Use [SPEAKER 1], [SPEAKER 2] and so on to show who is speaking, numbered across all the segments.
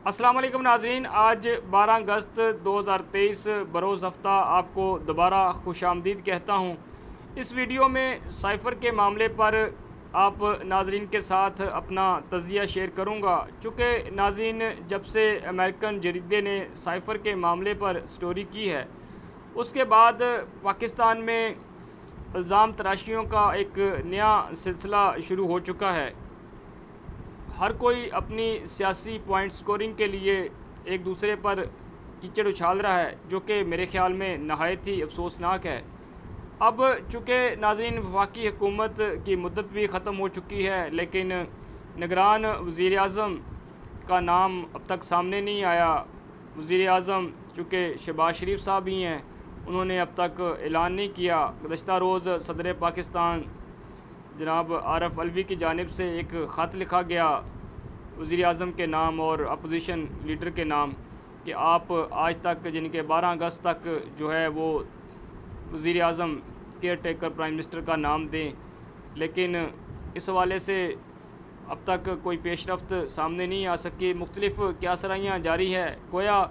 [SPEAKER 1] السلام علیکم ناظرین، آج 12 اگست 2023 بروز ہفتہ آپ کو دوبارہ خوش آمدید کہتا ہوں۔ اس ویڈیو میں سائفر کے معاملے پر آپ ناظرین کے ساتھ اپنا تجزیہ شیئر کروں گا، چونکہ ناظرین جب سے امریکن جریدے نے سائفر کے معاملے پر سٹوری کی ہے، اس کے بعد پاکستان میں الزام تراشیوں کا ایک نیا سلسلہ شروع ہو چکا ہے۔ ہر کوئی اپنی سیاسی پوائنٹ سکورنگ کے لیے ایک دوسرے پر کیچڑ اچھال رہا ہے، جو کہ میرے خیال میں نہایت ہی افسوسناک ہے۔ اب چونکہ ناظرین وفاقی حکومت کی مدت بھی ختم ہو چکی ہے، لیکن نگران وزیر اعظم کا نام اب تک سامنے نہیں آیا۔ وزیر اعظم چونکہ شہباز شریف صاحب ہی ہیں، انہوں نے اب تک اعلان نہیں کیا۔ گزشتہ روز صدر پاکستان جناب عارف علوی کی جانب سے ایک خط لکھا گیا وزیر اعظم کے نام اور اپوزیشن لیڈر کے نام کہ آپ آج تک یعنی کہ 12 اگست تک جو ہے وہ وزیر اعظم کیئر ٹیکر پرائم منسٹر کا نام دیں، لیکن اس حوالے سے اب تک کوئی پیش رفت سامنے نہیں آ سکی۔ مختلف کیاسرائیاں جاری ہے، گویا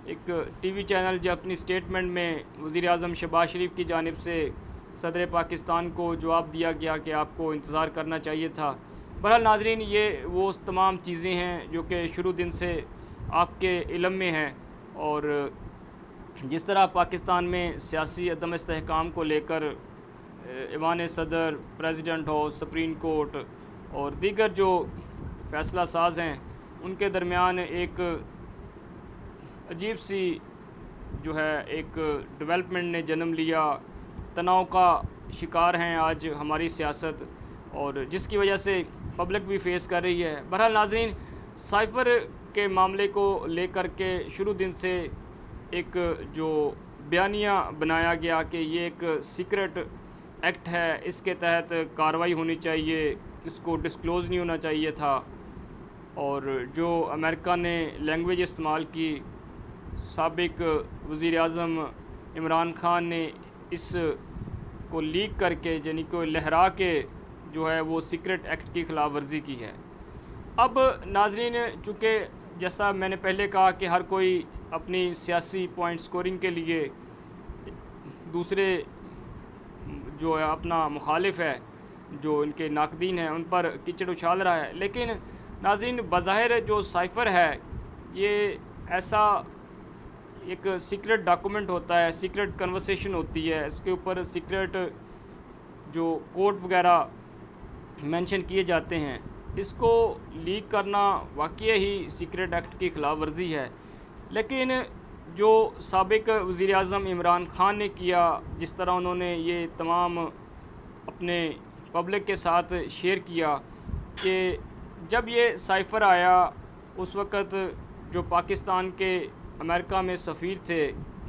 [SPEAKER 1] ایک ٹی وی چینل جو اپنی سٹیٹمنٹ میں وزیر اعظم شہباز شریف کی جانب سے صدر پاکستان کو جواب دیا گیا کہ آپ کو انتظار کرنا چاہیے تھا۔ بہرحال ناظرین، یہ وہ تمام چیزیں ہیں جو کہ شروع دن سے آپ کے علم میں ہیں، اور جس طرح پاکستان میں سیاسی عدم استحکام کو لے کر ایوان صدر، پریزیڈنٹ ہاؤس، سپریم کورٹ اور دیگر جو فیصلہ ساز ہیں، ان کے درمیان ایک عجیب سی جو ہے ایک ڈیولپمنٹ نے جنم لیا۔ تناؤ کا شکار ہیں آج ہماری سیاست، اور جس کی وجہ سے پبلک بھی فیس کر رہی ہے۔ بہرحال ناظرین، سائفر کے معاملے کو لے کر کے شروع دن سے ایک جو بیانیہ بنایا گیا کہ یہ ایک سیکرٹ ایکٹ ہے، اس کے تحت کارروائی ہونی چاہیے، اس کو ڈسکلوز نہیں ہونا چاہیے تھا، اور جو امریکہ نے لینگویج استعمال کی، سابق وزیر اعظم عمران خان نے اس کو لیک کر کے یعنی کہ لہرا کے جو ہے وہ سیکرٹ ایکٹ کی خلاف ورزی کی ہے۔ اب ناظرین، چونکہ جیسا میں نے پہلے کہا کہ ہر کوئی اپنی سیاسی پوائنٹ سکورنگ کے لیے دوسرے جو ہے اپنا مخالف ہے، جو ان کے ناقدین ہیں، ان پر کیچڑ اچھال رہا ہے، لیکن ناظرین بظاہر جو سائفر ہے یہ ایسا ایک سیکرٹ ڈاکومنٹ ہوتا ہے، سیکرٹ کنورسیشن ہوتی ہے، اس کے اوپر سیکرٹ جو کوڈ وغیرہ مینشن کیے جاتے ہیں، اس کو لیک کرنا واقعی ہی سیکرٹ ایکٹ کی خلاف ورزی ہے۔ لیکن جو سابق وزیر اعظم عمران خان نے کیا، جس طرح انہوں نے یہ تمام اپنے پبلک کے ساتھ شیئر کیا کہ جب یہ سائفر آیا اس وقت جو پاکستان کے امریکہ میں سفیر تھے،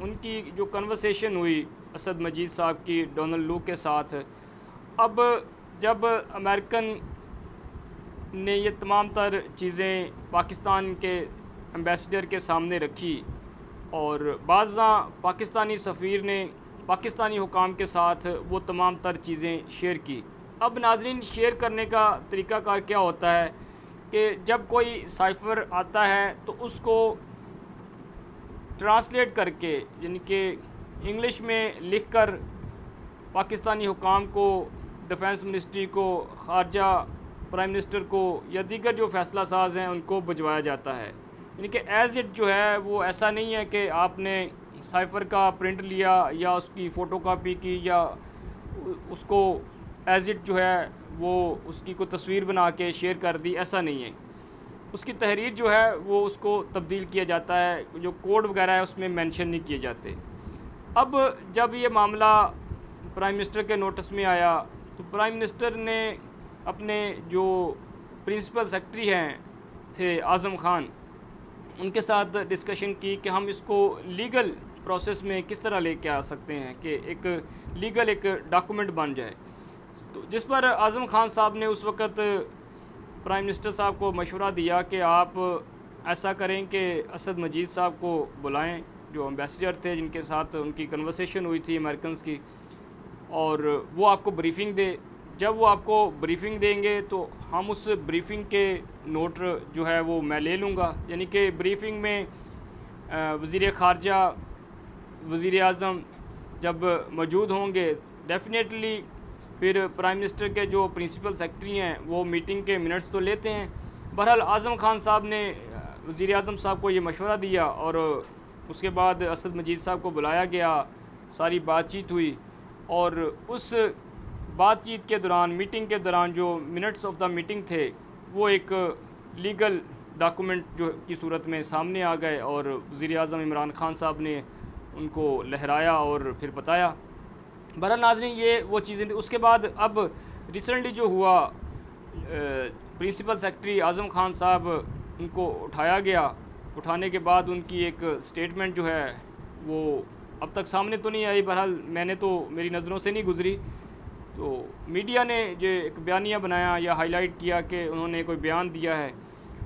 [SPEAKER 1] ان کی جو کنورسیشن ہوئی اسد مجید صاحب کی ڈونلڈ لو کے ساتھ، اب جب امریکن نے یہ تمام تر چیزیں پاکستان کے ایمبیسڈر کے سامنے رکھی، اور بعضاں پاکستانی سفیر نے پاکستانی حکام کے ساتھ وہ تمام تر چیزیں شیئر کی۔ اب ناظرین، شیئر کرنے کا طریقہ کار کیا ہوتا ہے کہ جب کوئی سائفر آتا ہے تو اس کو ٹرانسلیٹ کر کے یعنی کہ انگلش میں لکھ کر پاکستانی حکام کو، ڈیفنس منسٹری کو، خارجہ پرائم منسٹر کو یا دیگر جو فیصلہ ساز ہیں ان کو بھجوایا جاتا ہے۔ یعنی کہ ایز اٹ جو ہے وہ ایسا نہیں ہے کہ آپ نے سائفر کا پرنٹ لیا یا اس کی فوٹو کاپی کی یا اس کو ایز اٹ جو ہے وہ اس کی کوئی تصویر بنا کے شیئر کر دی، ایسا نہیں ہے۔ اس کی تحریر جو ہے وہ اس کو تبدیل کیا جاتا ہے، جو کوڈ وغیرہ ہے اس میں مینشن نہیں کیے جاتے۔ اب جب یہ معاملہ پرائم منسٹر کے نوٹس میں آیا تو پرائم منسٹر نے اپنے جو پرنسپل سیکرٹری ہیں تھے اعظم خان، ان کے ساتھ ڈسکشن کی کہ ہم اس کو لیگل پروسیس میں کس طرح لے کے آ سکتے ہیں کہ ایک لیگل ایک ڈاکومنٹ بن جائے، تو جس پر اعظم خان صاحب نے اس وقت پرائم منسٹر صاحب کو مشورہ دیا کہ آپ ایسا کریں کہ اسد مجید صاحب کو بلائیں، جو ایمبیسڈر تھے جن کے ساتھ ان کی کنورسیشن ہوئی تھی امریکنز کی، اور وہ آپ کو بریفنگ دے جب وہ آپ کو بریفنگ دیں گے تو ہم اس بریفنگ کے نوٹ جو ہے وہ میں لے لوں گا. یعنی کہ بریفنگ میں وزیر خارجہ، وزیر اعظم جب موجود ہوں گے ڈیفینیٹلی پھر پرائم منسٹر کے جو پرنسپل سیکرٹری ہیں وہ میٹنگ کے منٹس تو لیتے ہیں. بہرحال اعظم خان صاحب نے وزیر اعظم صاحب کو یہ مشورہ دیا اور اس کے بعد اسد مجید صاحب کو بلایا گیا، ساری بات چیت ہوئی اور اس بات چیت کے دوران، میٹنگ کے دوران جو منٹس آف دا میٹنگ تھے وہ ایک لیگل ڈاکومنٹ جو کی صورت میں سامنے آ گئے اور وزیر اعظم عمران خان صاحب نے ان کو لہرایا اور پھر بتایا. بہرحال ناظرین یہ وہ چیزیں تھیں. اس کے بعد اب ریسنٹلی جو ہوا، پرنسپل سیکرٹری اعظم خان صاحب ان کو اٹھایا گیا. اٹھانے کے بعد ان کی ایک سٹیٹمنٹ جو ہے وہ اب تک سامنے تو نہیں آئی، بہرحال میں نے تو میری نظروں سے نہیں گزری. تو میڈیا نے جو ایک بیانیہ بنایا یا ہائی لائٹ کیا کہ انہوں نے کوئی بیان دیا ہے،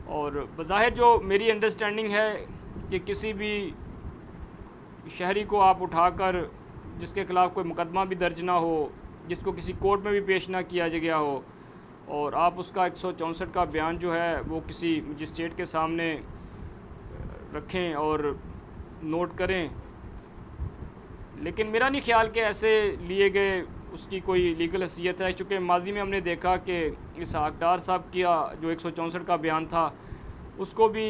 [SPEAKER 1] اور بظاہر جو میری انڈرسٹینڈنگ ہے کہ کسی بھی شہری کو آپ اٹھا کر جس کے خلاف کوئی مقدمہ بھی درج نہ ہو، جس کو کسی کورٹ میں بھی پیش نہ کیا گیا ہو، اور آپ اس کا 164 کا بیان جو ہے وہ کسی مجسٹریٹ کے سامنے رکھیں اور نوٹ کریں، لیکن میرا نہیں خیال کہ ایسے لیے گئے اس کی کوئی لیگل حیثیت ہے. چونکہ ماضی میں ہم نے دیکھا کہ اسحاق ڈار صاحب کیا جو 164 کا بیان تھا اس کو بھی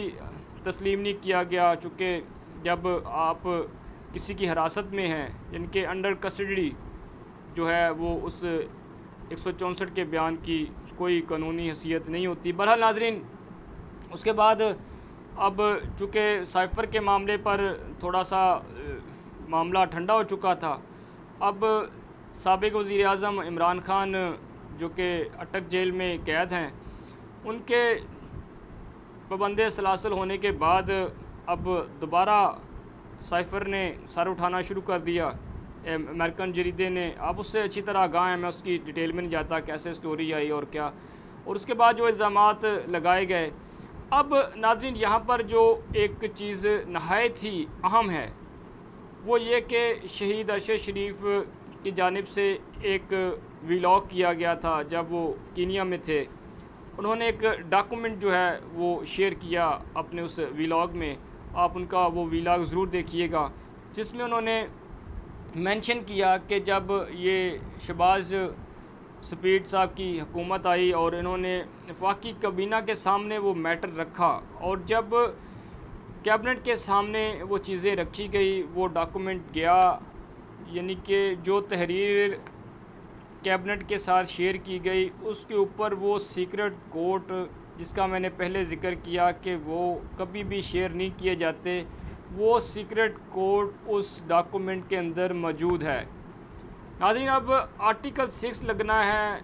[SPEAKER 1] تسلیم نہیں کیا گیا، چونکہ جب آپ کسی کی حراست میں ہیں یعنی کہ انڈر کسٹڈی جو ہے وہ اس 164 کے بیان کی کوئی قانونی حیثیت نہیں ہوتی. بہرحال ناظرین اس کے بعد اب چونکہ سائفر کے معاملے پر تھوڑا سا معاملہ ٹھنڈا ہو چکا تھا، اب سابق وزیر اعظم عمران خان جو کہ اٹک جیل میں قید ہیں، ان کے پابند سلاسل ہونے کے بعد اب دوبارہ سائفر نے سر اٹھانا شروع کر دیا امریکن جریدے نے. آپ اس سے اچھی طرح آگاہ ہیں، میں اس کی ڈیٹیل میں نہیں جاتا کیسے سٹوری آئی اور کیا، اور اس کے بعد جو الزامات لگائے گئے. اب ناظرین یہاں پر جو ایک چیز نہایت ہی اہم ہے وہ یہ کہ شہید ارشد شریف کی جانب سے ایک ویلاگ کیا گیا تھا جب وہ کینیا میں تھے. انہوں نے ایک ڈاکومنٹ جو ہے وہ شیئر کیا اپنے اس ویلاگ میں، آپ ان کا وہ ویلاگ ضرور دیکھیے گا، جس میں انہوں نے مینشن کیا کہ جب یہ شہباز سپیڈ صاحب کی حکومت آئی اور انہوں نے وفاقی کابینہ کے سامنے وہ میٹر رکھا، اور جب کیبنٹ کے سامنے وہ چیزیں رکھی گئی، وہ ڈاکومنٹ گیا، یعنی کہ جو تحریر کیبنٹ کے ساتھ شیئر کی گئی اس کے اوپر وہ سیکرٹ کوڈ جس کا میں نے پہلے ذکر کیا کہ وہ کبھی بھی شیئر نہیں کیے جاتے، وہ سیکرٹ کوڈ اس ڈاکومنٹ کے اندر موجود ہے. ناظرین اب آرٹیکل 6 لگنا ہے،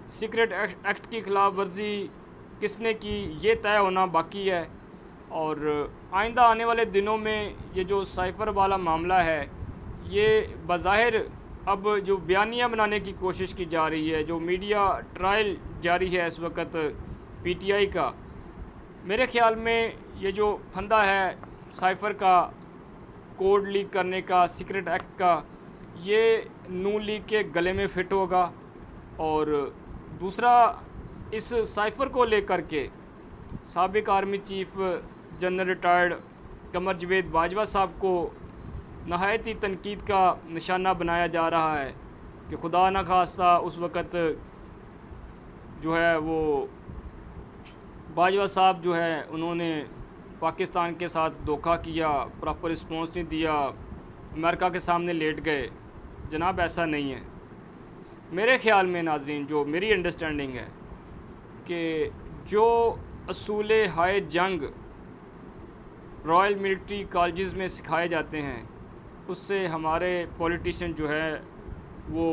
[SPEAKER 1] سیکرٹ ایکٹ کی خلاف ورزی کس نے کی یہ طے ہونا باقی ہے، اور آئندہ آنے والے دنوں میں یہ جو سائفر والا معاملہ ہے یہ بظاہر اب جو بیانیہ بنانے کی کوشش کی جا رہی ہے، جو میڈیا ٹرائل جاری ہے اس وقت پی ٹی آئی کا، میرے خیال میں یہ جو پھندا ہے سائفر کا کوڈ لیک کرنے کا، سیکرٹ ایکٹ کا، یہ نون لیگ کے گلے میں فٹ ہوگا. اور دوسرا اس سائفر کو لے کر کے سابق army chief general retired Qamar Javed Bajwa صاحب کو نہایت ہی تنقید کا نشانہ بنایا جا رہا ہے کہ خدا نہ خواستہ اس وقت جو ہے وہ باجوہ صاحب جو ہے انہوں نے پاکستان کے ساتھ دھوکہ کیا، پراپر رسپانس نہیں دیا، امریکہ کے سامنے لیٹ گئے. جناب ایسا نہیں ہے. میرے خیال میں ناظرین جو میری انڈرسٹینڈنگ ہے کہ جو اصول ہائے جنگ رائل ملٹری کالجز میں سکھائے جاتے ہیں اس سے ہمارے پولیٹیشین جو ہے وہ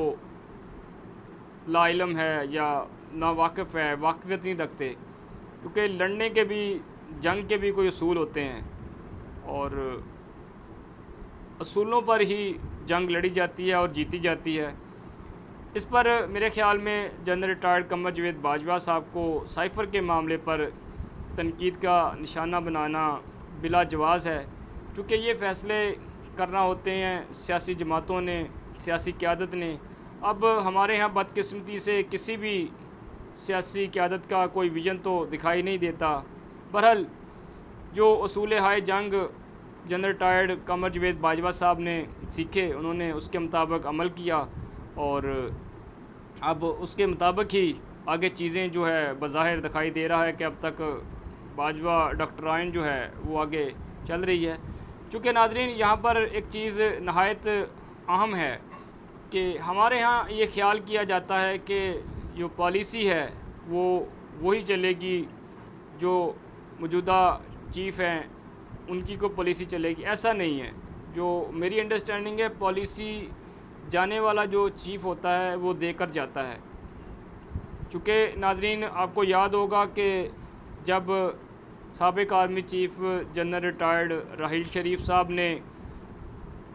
[SPEAKER 1] لا علم ہے یا ناواقف ہے، واقفیت نہیں رکھتے، کیونکہ لڑنے کے بھی، جنگ کے بھی کوئی اصول ہوتے ہیں اور اصولوں پر ہی جنگ لڑی جاتی ہے اور جیتی جاتی ہے. اس پر میرے خیال میں جنرل ریٹائرڈ قمر جاوید باجوہ صاحب کو سائفر کے معاملے پر تنقید کا نشانہ بنانا بلا جواز ہے، چونکہ یہ فیصلے کرنا ہوتے ہیں سیاسی جماعتوں نے، سیاسی قیادت نے. اب ہمارے ہاں بدقسمتی سے کسی بھی سیاسی قیادت کا کوئی ویژن تو دکھائی نہیں دیتا۔ بہرحال جو اصول ہائے جنگ جنرل ریٹائرڈ قمر جاوید باجوہ صاحب نے سیکھے، انہوں نے اس کے مطابق عمل کیا، اور اب اس کے مطابق ہی آگے چیزیں جو ہے بظاہر دکھائی دے رہا ہے کہ اب تک باجوہ ڈاکٹرائن جو ہے وہ آگے چل رہی ہے۔ چونکہ ناظرین یہاں پر ایک چیز نہایت اہم ہے کہ ہمارے ہاں یہ خیال کیا جاتا ہے کہ جو پالیسی ہے وہ وہی چلے گی، جو موجودہ چیف ہیں ان کی کو پالیسی چلے گی۔ ایسا نہیں ہے، جو میری انڈرسٹینڈنگ ہے پالیسی جانے والا جو چیف ہوتا ہے وہ دے کر جاتا ہے۔ چونکہ ناظرین آپ کو یاد ہوگا کہ جب سابق army chief general retired Raheel Sharif صاحب نے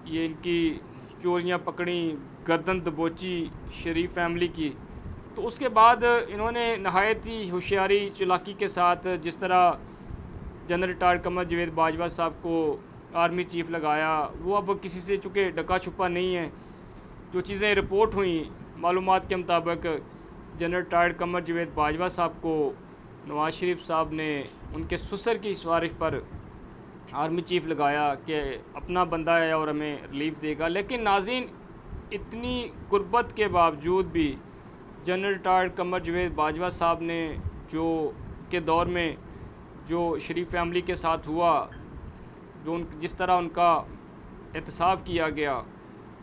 [SPEAKER 1] یہ ان کی چوریاں پکڑیں، گردن دبوچی شریف فیملی کی، تو اس کے بعد انہوں نے نہایت ہی ہوشیاری چالاکی کے ساتھ جس طرح جنرل ریٹائرڈ قمر جاوید باجوہ صاحب کو آرمی چیف لگایا، وہ اب کسی سے چونکہ ڈکا چھپا نہیں ہے۔ جو چیزیں رپورٹ ہوئیں معلومات کے مطابق، جنرل ریٹائرڈ قمر جاوید باجوہ صاحب کو نواز شریف صاحب نے ان کے سسر کی سفارش پر آرمی چیف لگایا کہ اپنا بندہ ہے اور ہمیں ریلیف دے گا۔ لیکن ناظرین اتنی قربت کے باوجود بھی جنرل ریٹائرڈ قمر جاوید باجوہ صاحب نے جو کے دور میں جو شریف فیملی کے ساتھ ہوا، جو جس طرح ان کا احتساب کیا گیا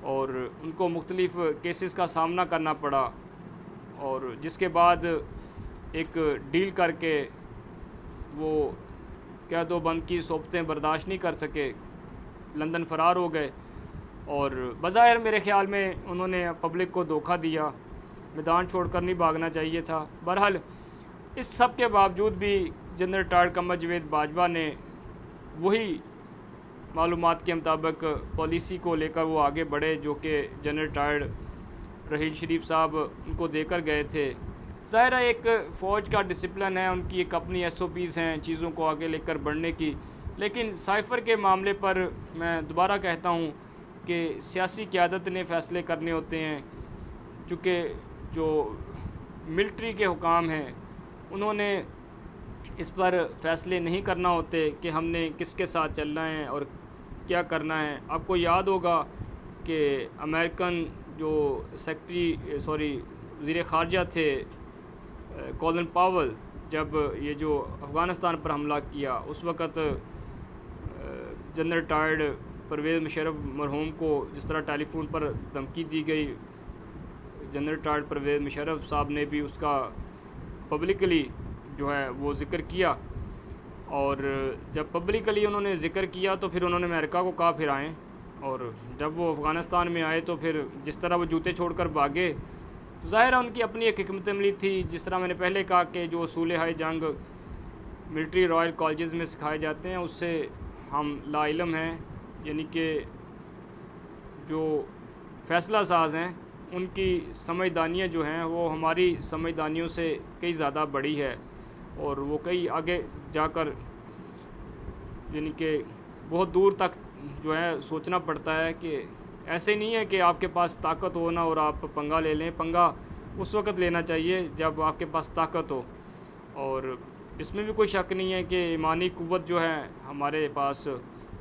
[SPEAKER 1] اور ان کو مختلف کیسز کا سامنا کرنا پڑا، اور جس کے بعد ایک ڈیل کر کے وہ قید و بند کی صحبتیں برداشت نہیں کر سکے، لندن فرار ہو گئے، اور بظاہر میرے خیال میں انہوں نے پبلک کو دھوکہ دیا، میدان چھوڑ کر نہیں بھاگنا چاہیے تھا۔ بہرحال اس سب کے باوجود بھی جنرل ریٹائرڈ قمر جاوید باجوہ نے وہی معلومات کے مطابق پالیسی کو لے کر وہ آگے بڑھے جو کہ جنرل ریٹائرڈ راحیل شریف صاحب ان کو دے کر گئے تھے۔ ظاہر ہے ایک فوج کا ڈسپلن ہے، ان کی ایک اپنی ایس او پیز ہیں چیزوں کو آگے لے کر بڑھنے کی، لیکن سائفر کے معاملے پر میں دوبارہ کہتا ہوں کہ سیاسی قیادت نے فیصلے کرنے ہوتے ہیں، چونکہ جو ملٹری کے حکام ہیں انہوں نے اس پر فیصلے نہیں کرنا ہوتے کہ ہم نے کس کے ساتھ چلنا ہے اور کیا کرنا ہے۔ آپ کو یاد ہوگا کہ امریکن جو وزیر خارجہ تھے کولن پاول، جب یہ جو افغانستان پر حملہ کیا اس وقت جنرل ریٹائرڈ پرویز مشرف مرحوم کو جس طرح ٹیلی فون پر دھمکی دی گئی، جنرل ریٹائرڈ پرویز مشرف صاحب نے بھی اس کا پبلکلی جو ہے وہ ذکر کیا، اور جب پبلکلی انہوں نے ذکر کیا تو پھر انہوں نے امریکہ کو کہا پھر آئیں، اور جب وہ افغانستان میں آئے تو پھر جس طرح وہ جوتے چھوڑ کر بھاگے، ظاہر ہے ان کی اپنی ایک حکمت عملی تھی۔ جس طرح میں نے پہلے کہا کہ جو اصول ہائے جنگ ملٹری رائل کالجز میں سکھائے جاتے ہیں اس سے ہم لا علم ہیں، یعنی کہ جو فیصلہ ساز ہیں ان کی سمجھدانیاں جو ہیں وہ ہماری سمجھدانیوں سے کئی زیادہ بڑی ہے، اور وہ کئی آگے جا کر یعنی کہ بہت دور تک جو ہے سوچنا پڑتا ہے کہ ایسے نہیں ہے کہ آپ کے پاس طاقت ہو نا اور آپ پنگا لے لیں۔ پنگا اس وقت لینا چاہیے جب آپ کے پاس طاقت ہو، اور اس میں بھی کوئی شک نہیں ہے کہ ایمانی قوت جو ہے ہمارے پاس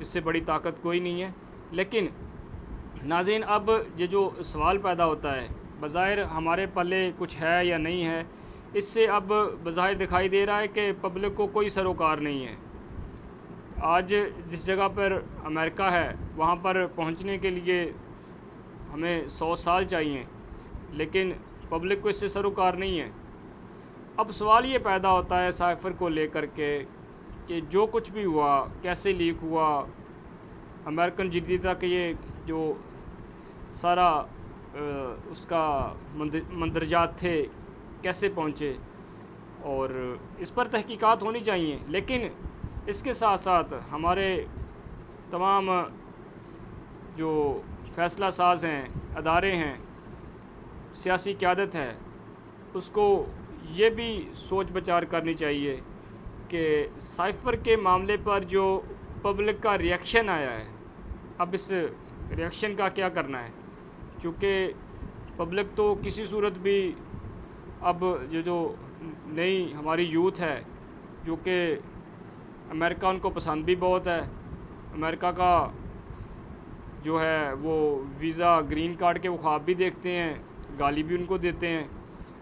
[SPEAKER 1] اس سے بڑی طاقت کوئی نہیں ہے۔ لیکن ناظرین اب یہ جو سوال پیدا ہوتا ہے بظاہر ہمارے پلے کچھ ہے یا نہیں ہے، اس سے اب بظاہر دکھائی دے رہا ہے کہ پبلک کو کوئی سروکار نہیں ہے۔ آج جس جگہ پر امریکہ ہے وہاں پر پہنچنے کے لیے ہمیں 100 سال چاہیے، لیکن پبلک کو اس سے سروکار نہیں ہے۔ اب سوال یہ پیدا ہوتا ہے سائفر کو لے کر کے کہ جو کچھ بھی ہوا، کیسے لیک ہوا، امریکن جدید تک یہ جو سارا اس کا مندرجات تھے کیسے پہنچے، اور اس پر تحقیقات ہونی چاہیے۔ لیکن اس کے ساتھ ساتھ ہمارے تمام جو فیصلہ ساز ہیں، ادارے ہیں، سیاسی قیادت ہے، اس کو یہ بھی سوچ بچار کرنی چاہیے کہ سائفر کے معاملے پر جو پبلک کا ریئیکشن آیا ہے، اب اس ریئیکشن کا کیا کرنا ہے، چونکہ پبلک تو کسی صورت بھی اب جو نئی ہماری یوتھ ہے جو کہ امریکہ ان کو پسند بھی بہت ہے، امریکہ کا جو ہے وہ ویزا گرین کارڈ کے وہ خواب بھی دیکھتے ہیں، گالی بھی ان کو دیتے ہیں۔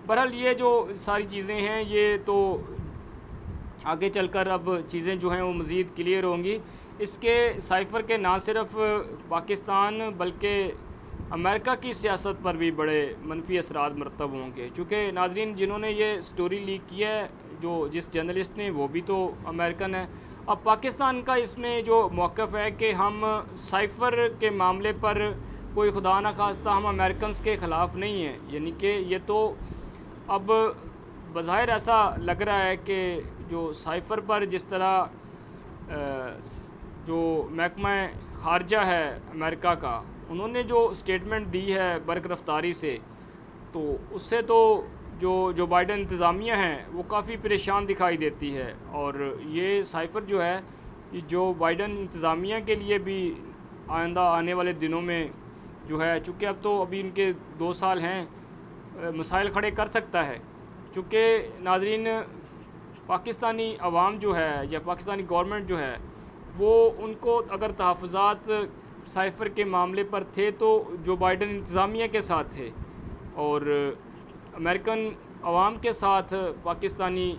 [SPEAKER 1] بہرحال یہ جو ساری چیزیں ہیں یہ تو آگے چل کر اب چیزیں جو ہیں وہ مزید کلیئر ہوں گی۔ اس کے سائفر کے نہ صرف پاکستان بلکہ امریکہ کی سیاست پر بھی بڑے منفی اثرات مرتب ہوں گے، چونکہ ناظرین جنہوں نے یہ سٹوری لیک کیا ہے جس جرنلسٹ نے، وہ بھی تو امریکن ہے۔ اب پاکستان کا اس میں جو موقف ہے کہ ہم سائفر کے معاملے پر کوئی خدا نہ خواستہ ہم امریکنز کے خلاف نہیں ہیں، یعنی کہ یہ تو اب بظاہر ایسا لگ رہا ہے کہ جو سائفر پر جس طرح جو محکمہ خارجہ ہے امریکہ کا، انہوں نے جو سٹیٹمنٹ دی ہے برق رفتاری سے، تو اس سے تو جو بائیڈن انتظامیہ ہیں وہ کافی پریشان دکھائی دیتی ہے، اور یہ سائفر جو ہے جو بائیڈن انتظامیہ کے لیے بھی آئندہ آنے والے دنوں میں جو ہے، چونکہ اب تو ابھی ان کے 2 سال ہیں، مسائل کھڑے کر سکتا ہے۔ چونکہ ناظرین پاکستانی عوام جو ہے یا پاکستانی گورنمنٹ جو ہے وہ ان کو اگر تحفظات سائفر کے معاملے پر تھے تو جو بائیڈن انتظامیہ کے ساتھ تھے، اور امریکن عوام کے ساتھ پاکستانی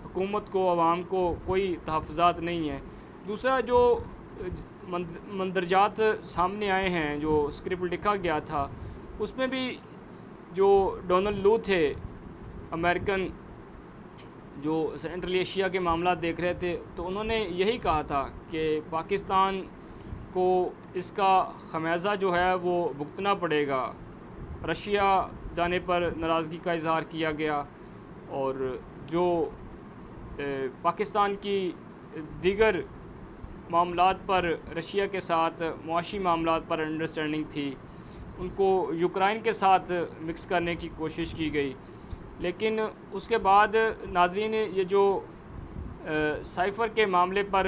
[SPEAKER 1] حکومت کو، عوام کو کوئی تحفظات نہیں ہے۔ دوسرا جو مندرجات سامنے آئے ہیں، جو اسکرپٹ لکھا گیا تھا، اس میں بھی جو ڈونلڈ لو تھے امریکن جو سینٹرل ایشیا کے معاملات دیکھ رہے تھے، تو انہوں نے یہی کہا تھا کہ پاکستان کو اس کا خمیازہ جو ہے وہ بھگتنا پڑے گا۔ رشیا جانے پر ناراضگی کا اظہار کیا گیا، اور جو پاکستان کی دیگر معاملات پر رشیا کے ساتھ معاشی معاملات پر انڈرسٹینڈنگ تھی، ان کو یوکرائن کے ساتھ مکس کرنے کی کوشش کی گئی۔ لیکن اس کے بعد ناظرین یہ جو سائفر کے معاملے پر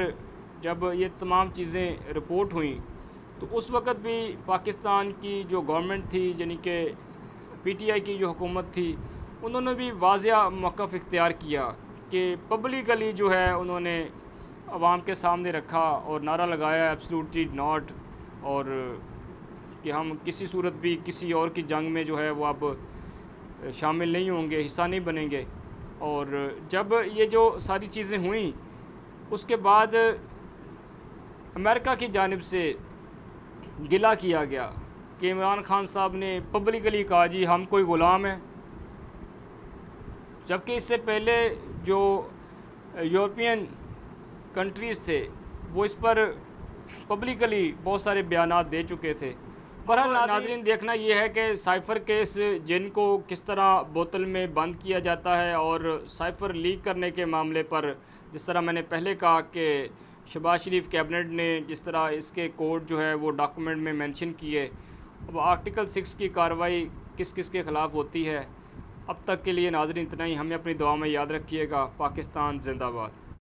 [SPEAKER 1] جب یہ تمام چیزیں رپورٹ ہوئیں تو اس وقت بھی پاکستان کی جو گورنمنٹ تھی، یعنی کہ پی ٹی آئی کی جو حکومت تھی، انہوں نے بھی واضح موقف اختیار کیا کہ پبلکلی جو ہے انہوں نے عوام کے سامنے رکھا اور نعرہ لگایا ایبسلیوٹلی ناٹ، اور کہ ہم کسی صورت بھی کسی اور کی جنگ میں جو ہے وہ اب شامل نہیں ہوں گے، حصہ نہیں بنیں گے۔ اور جب یہ جو ساری چیزیں ہوئیں اس کے بعد امریکہ کی جانب سے گلہ کیا گیا کہ عمران خان صاحب نے پبلکلی کہا جی ہم کوئی غلام ہیں، جبکہ اس سے پہلے جو یورپین کنٹریز تھے وہ اس پر پبلکلی بہت سارے بیانات دے چکے تھے۔ بہرحال ناظرین دیکھنا یہ ہے کہ سائفر کیس جن کو کس طرح بوتل میں بند کیا جاتا ہے، اور سائفر لیک کرنے کے معاملے پر جس طرح میں نے پہلے کہا کہ شہباز شریف کیبنٹ نے جس طرح اس کے کوڈ جو ہے وہ ڈاکومنٹ میں مینشن کیے، اب آرٹیکل 6 کی کارروائی کس کس کے خلاف ہوتی ہے۔ اب تک کے لیے ناظرین اتنا ہی، ہمیں اپنی دعا میں یاد رکھیے گا۔ پاکستان زندہ باد۔